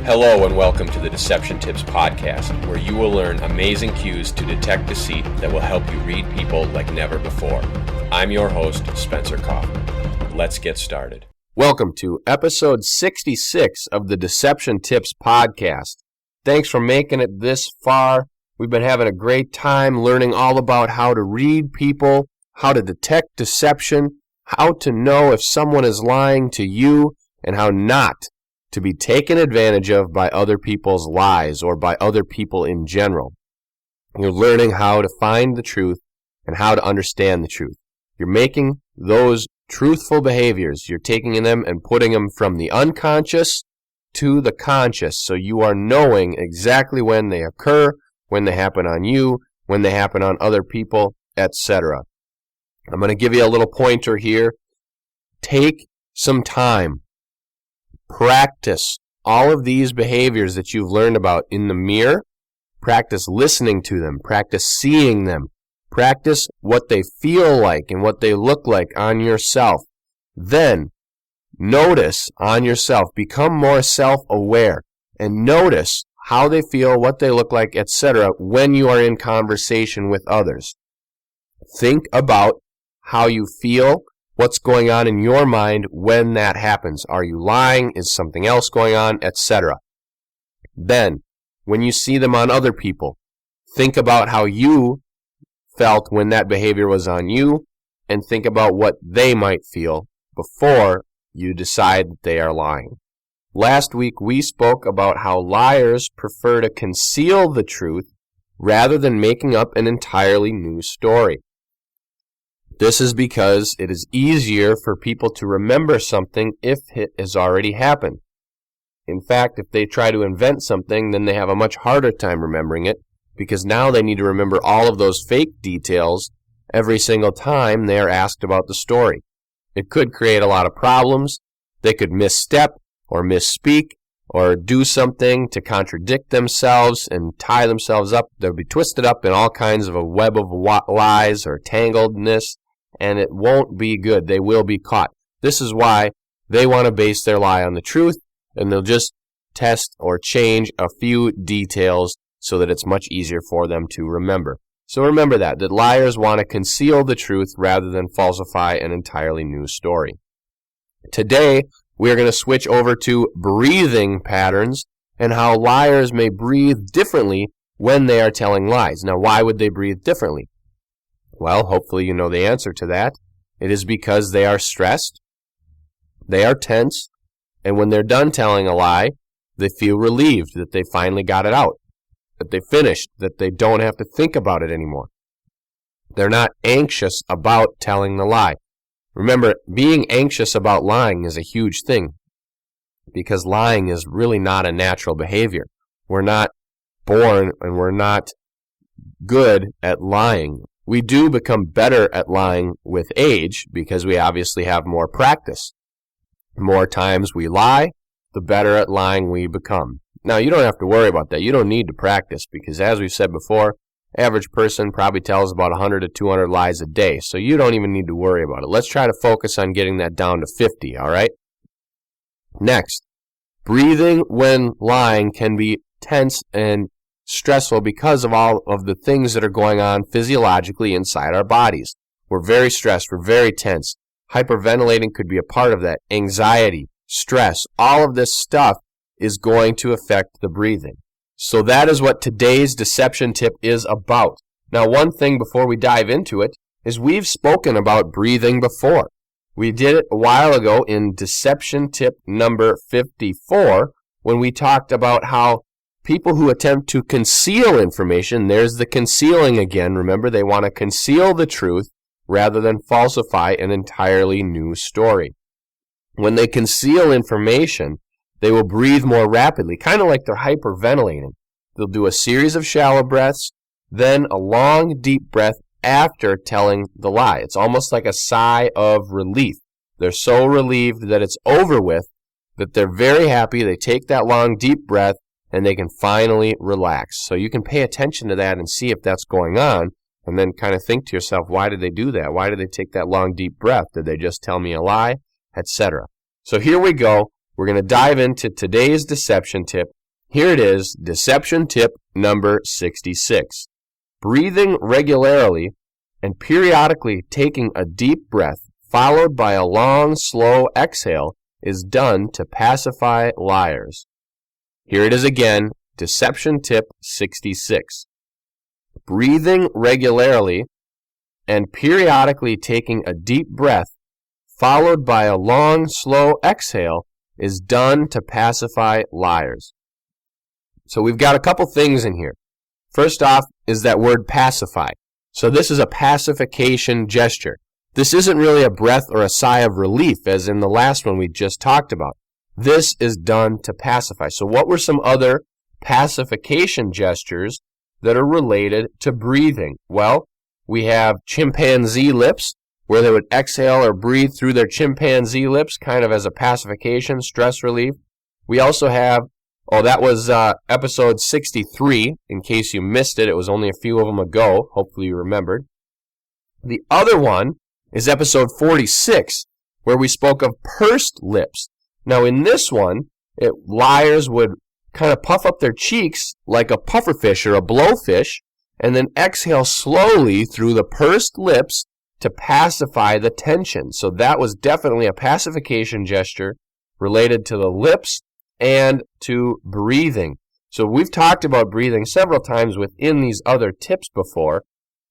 Hello and welcome to the Deception Tips podcast, where you will learn amazing cues to detect deceit that will help you read people like never before. I'm your host, Spencer Kaufman. Let's get started. Welcome to episode 66 of the Deception Tips podcast. Thanks for making it this far. We've been having a great time learning all about how to read people, how to detect deception, how to know if someone is lying to you, and how not to be taken advantage of by other people's lies or by other people in general. You're learning how to find the truth and how to understand the truth. You're making those truthful behaviors. You're taking them and putting them from the unconscious to the conscious. So you are knowing exactly when they occur, when they happen on you, when they happen on other people, etc. I'm going to give you a little pointer here. Take some time. Practice all of these behaviors that you've learned about in the mirror. Practice listening to them. Practice seeing them. Practice what they feel like and what they look like on yourself. Then, notice on yourself. Become more self-aware and notice how they feel, what they look like, etc. when you are in conversation with others. Think about how you feel. What's going on in your mind when that happens? Are you lying? Is something else going on? Etc. Then, when you see them on other people, think about how you felt when that behavior was on you, and think about what they might feel before you decide that they are lying. Last week, we spoke about how liars prefer to conceal the truth rather than making up an entirely new story. This is because it is easier for people to remember something if it has already happened. In fact, if they try to invent something, then they have a much harder time remembering it, because now they need to remember all of those fake details every single time they are asked about the story. It could create a lot of problems. They could misstep or misspeak or do something to contradict themselves and tie themselves up. They'll be twisted up in all kinds of a web of lies or tangledness, and it won't be good. They will be caught. This is why they want to base their lie on the truth, and they'll just test or change a few details so that it's much easier for them to remember. So remember that liars want to conceal the truth rather than falsify an entirely new story. Today, we are going to switch over to breathing patterns and how liars may breathe differently when they are telling lies. Now, why would they breathe differently? Well, hopefully you know the answer to that. It is because they are stressed, they are tense, and when they're done telling a lie, they feel relieved that they finally got it out, that they finished, that they don't have to think about it anymore. They're not anxious about telling the lie. Remember, being anxious about lying is a huge thing, because lying is really not a natural behavior. We're not born and we're not good at lying. We do become better at lying with age because we obviously have more practice. The more times we lie, the better at lying we become. Now, you don't have to worry about that. You don't need to practice because, as we've said before, average person probably tells about 100 to 200 lies a day, so you don't even need to worry about it. Let's try to focus on getting that down to 50, all right? Next, breathing when lying can be tense and stressful because of all of the things that are going on physiologically inside our bodies. We're very stressed. We're very tense. Hyperventilating could be a part of that. Anxiety, stress, all of this stuff is going to affect the breathing. So that is what today's deception tip is about. Now, one thing before we dive into it is we've spoken about breathing before. We did it a while ago in deception tip number 54 when we talked about how people who attempt to conceal information, there's the concealing again. Remember, they want to conceal the truth rather than falsify an entirely new story. When they conceal information, they will breathe more rapidly, kind of like they're hyperventilating. They'll do a series of shallow breaths, then a long, deep breath after telling the lie. It's almost like a sigh of relief. They're so relieved that it's over with that they're very happy. They take that long, deep breath, and they can finally relax. So you can pay attention to that and see if that's going on, and then kind of think to yourself, why did they do that? Why did they take that long, deep breath? Did they just tell me a lie? Etc. So here we go. We're going to dive into today's deception tip, Here it is, deception tip number 66. Breathing regularly and periodically taking a deep breath followed by a long, slow exhale is done to pacify liars. Here it is again, deception tip 66. Breathing regularly and periodically taking a deep breath followed by a long, slow exhale is done to pacify liars. So we've got a couple things in here. First off is that word pacify. So this is a pacification gesture. This isn't really a breath or a sigh of relief as in the last one we just talked about. This is done to pacify. So what were some other pacification gestures that are related to breathing? Well, we have chimpanzee lips, where they would exhale or breathe through their chimpanzee lips, kind of as a pacification, stress relief. We also have, that was episode 63. In case you missed it, it was only a few of them ago. Hopefully you remembered. The other one is episode 46, where we spoke of pursed lips. Now in this one, liars would kind of puff up their cheeks like a pufferfish or a blowfish, and then exhale slowly through the pursed lips to pacify the tension. So that was definitely a pacification gesture related to the lips and to breathing. So we've talked about breathing several times within these other tips before,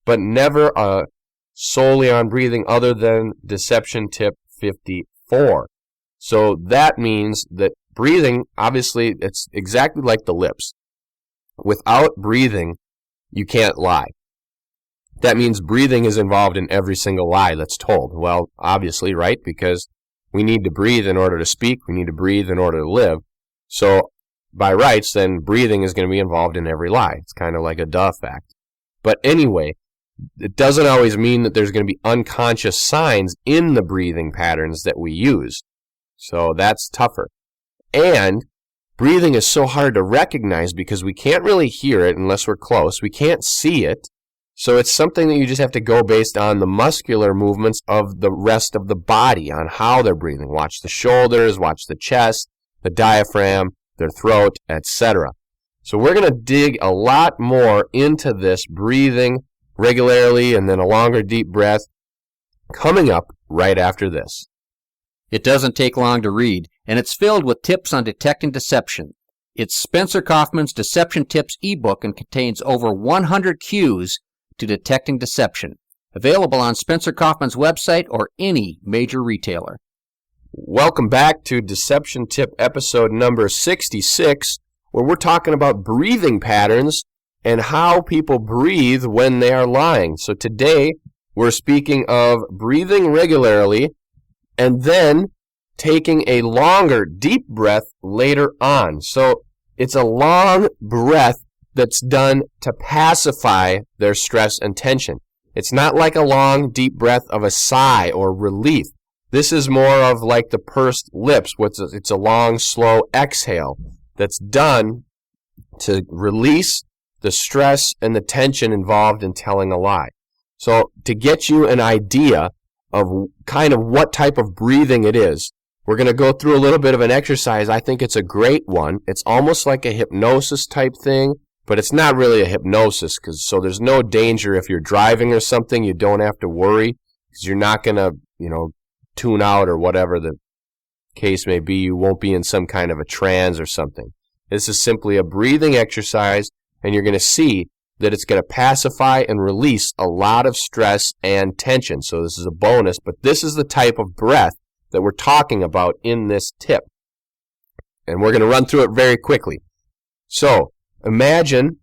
but never solely on breathing other than deception tip 54. So that means that breathing, obviously, it's exactly like the lips. Without breathing, you can't lie. That means breathing is involved in every single lie that's told. Well, obviously, right? Because we need to breathe in order to speak. We need to breathe in order to live. So, by rights, then breathing is going to be involved in every lie. It's kind of like a duh fact. But anyway, it doesn't always mean that there's going to be unconscious signs in the breathing patterns that we use. So that's tougher. And breathing is so hard to recognize because we can't really hear it unless we're close. We can't see it. So it's something that you just have to go based on the muscular movements of the rest of the body, on how they're breathing. Watch the shoulders, watch the chest, the diaphragm, their throat, etc. So we're going to dig a lot more into this breathing regularly and then a longer deep breath coming up right after this. It doesn't take long to read, and it's filled with tips on detecting deception. It's Spencer Kaufman's Deception Tips ebook and contains over 100 cues to detecting deception. Available on Spencer Kaufman's website or any major retailer. Welcome back to Deception Tip episode number 66, where we're talking about breathing patterns and how people breathe when they are lying. So today we're speaking of breathing regularly and then taking a longer, deep breath later on. So it's a long breath that's done to pacify their stress and tension. It's not like a long, deep breath of a sigh or relief. This is more of like the pursed lips. It's a long, slow exhale that's done to release the stress and the tension involved in telling a lie. So to get you an idea of kind of what type of breathing it is, we're going to go through a little bit of an exercise. I think it's a great one. It's almost like a hypnosis type thing, but it's not really a hypnosis, so there's no danger if you're driving or something. You don't have to worry because you're not going to, tune out or whatever the case may be. You won't be in some kind of a trance or something. This is simply a breathing exercise, and you're going to see that it's going to pacify and release a lot of stress and tension. So this is a bonus, but this is the type of breath that we're talking about in this tip. And we're going to run through it very quickly. So imagine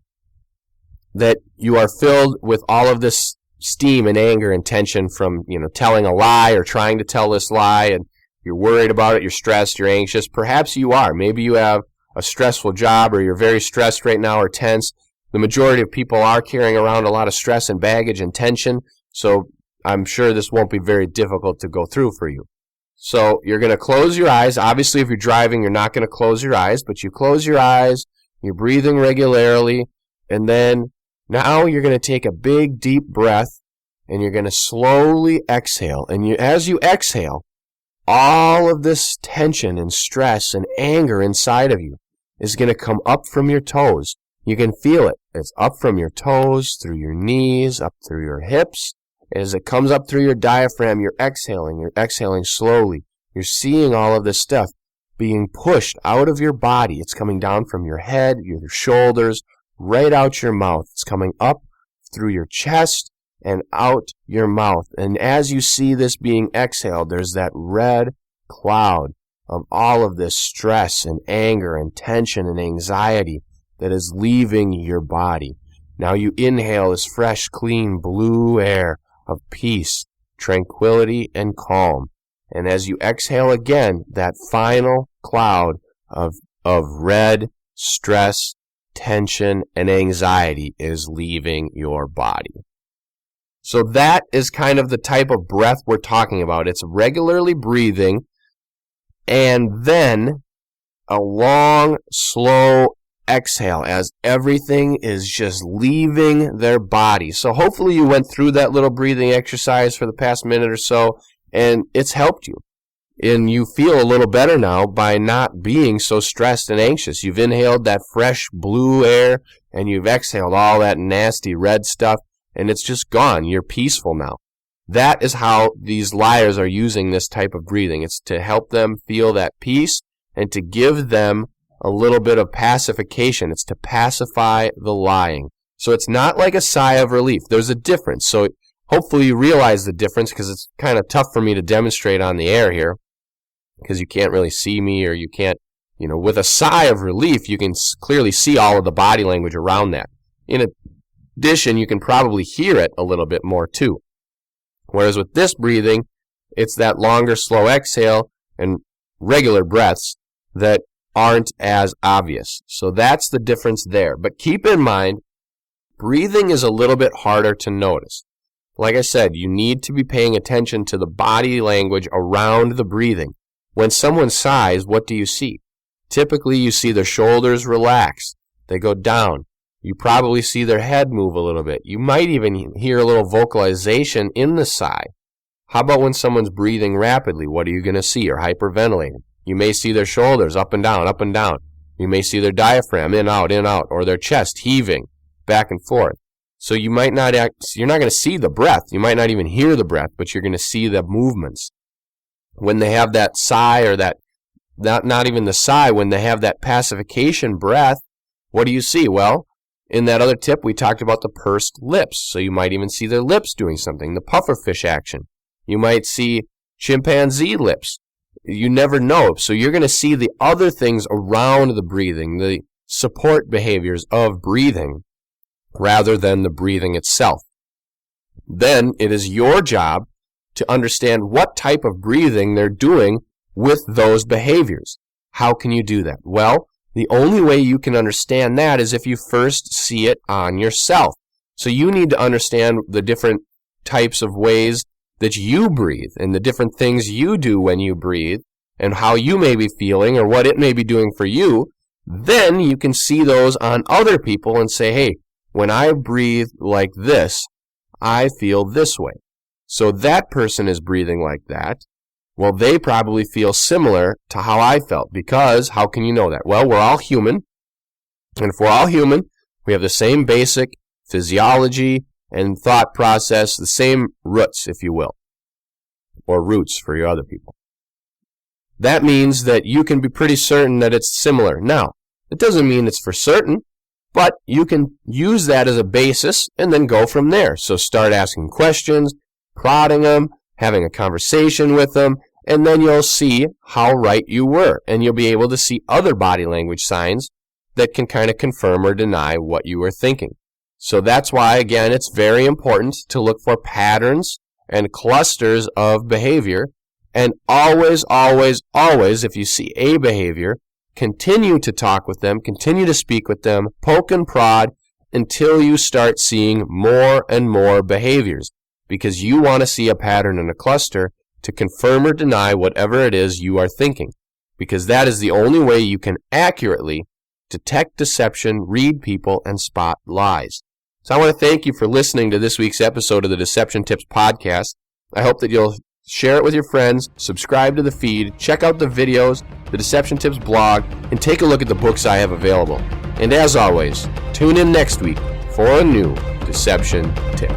that you are filled with all of this steam and anger and tension from, telling a lie or trying to tell this lie, and you're worried about it, you're stressed, you're anxious. Perhaps you are. Maybe you have a stressful job or you're very stressed right now or tense. The majority of people are carrying around a lot of stress and baggage and tension, so I'm sure this won't be very difficult to go through for you. So you're going to close your eyes. Obviously, if you're driving, you're not going to close your eyes, but you close your eyes, you're breathing regularly, and then now you're going to take a big, deep breath, and you're going to slowly exhale. And as you exhale, all of this tension and stress and anger inside of you, is going to come up from your toes. You can feel it. It's up from your toes, through your knees, up through your hips. As it comes up through your diaphragm, you're exhaling slowly. You're seeing all of this stuff being pushed out of your body. It's coming down from your head, your shoulders, right out your mouth. It's coming up through your chest and out your mouth. And as you see this being exhaled, there's that red cloud of all of this stress and anger and tension and anxiety that is leaving your body. Now you inhale this fresh, clean, blue air of peace, tranquility, and calm. And as you exhale again, that final cloud of red, stress, tension, and anxiety is leaving your body. So that is kind of the type of breath we're talking about. It's regularly breathing and then a long, slow exhale as everything is just leaving their body. So hopefully you went through that little breathing exercise for the past minute or so, and it's helped you. And you feel a little better now by not being so stressed and anxious. You've inhaled that fresh blue air, and you've exhaled all that nasty red stuff, and it's just gone. You're peaceful now. That is how these liars are using this type of breathing. It's to help them feel that peace and to give them a little bit of pacification. It's to pacify the lying. So it's not like a sigh of relief. There's a difference. So hopefully you realize the difference, because it's kind of tough for me to demonstrate on the air here because you can't really see me, or you can't, with a sigh of relief, you can clearly see all of the body language around that. In addition, you can probably hear it a little bit more too. Whereas with this breathing, it's that longer, slow exhale and regular breaths that aren't as obvious. So that's the difference there. But keep in mind, breathing is a little bit harder to notice. Like I said, you need to be paying attention to the body language around the breathing. When someone sighs, what do you see? Typically, you see their shoulders relax. They go down. You probably see their head move a little bit. You might even hear a little vocalization in the sigh. How about when someone's breathing rapidly? What are you going to see? Or hyperventilating. You may see their shoulders up and down, up and down. You may see their diaphragm in, out, or their chest heaving back and forth. So you're not going to see the breath. You might not even hear the breath, but you're going to see the movements. When they have that sigh, or that, not even the sigh, when they have that pacification breath, what do you see? Well, in that other tip, we talked about the pursed lips. So you might even see their lips doing something, the pufferfish action. You might see chimpanzee lips. You never know. So you're going to see the other things around the breathing, the support behaviors of breathing, rather than the breathing itself. Then it is your job to understand what type of breathing they're doing with those behaviors. How can you do that? Well, the only way you can understand that is if you first see it on yourself. So you need to understand the different types of ways that you breathe and the different things you do when you breathe and how you may be feeling or what it may be doing for you. Then you can see those on other people and say, hey, when I breathe like this, I feel this way. So that person is breathing like that. Well, they probably feel similar to how I felt, because how can you know that? Well, we're all human, and if we're all human, we have the same basic physiology and thought process, the same roots, if you will, or roots for your other people. That means that you can be pretty certain that it's similar. Now, it doesn't mean it's for certain, but you can use that as a basis and then go from there. So start asking questions, prodding them, having a conversation with them, and then you'll see how right you were. And you'll be able to see other body language signs that can kind of confirm or deny what you were thinking. So that's why, again, it's very important to look for patterns and clusters of behavior. And always, always, always, if you see a behavior, continue to talk with them, continue to speak with them, poke and prod until you start seeing more and more behaviors. Because you want to see a pattern and a cluster to confirm or deny whatever it is you are thinking. Because that is the only way you can accurately detect deception, read people, and spot lies. So I want to thank you for listening to this week's episode of the Deception Tips Podcast. I hope that you'll share it with your friends, subscribe to the feed, check out the videos, the Deception Tips blog, and take a look at the books I have available. And as always, tune in next week for a new Deception Tip.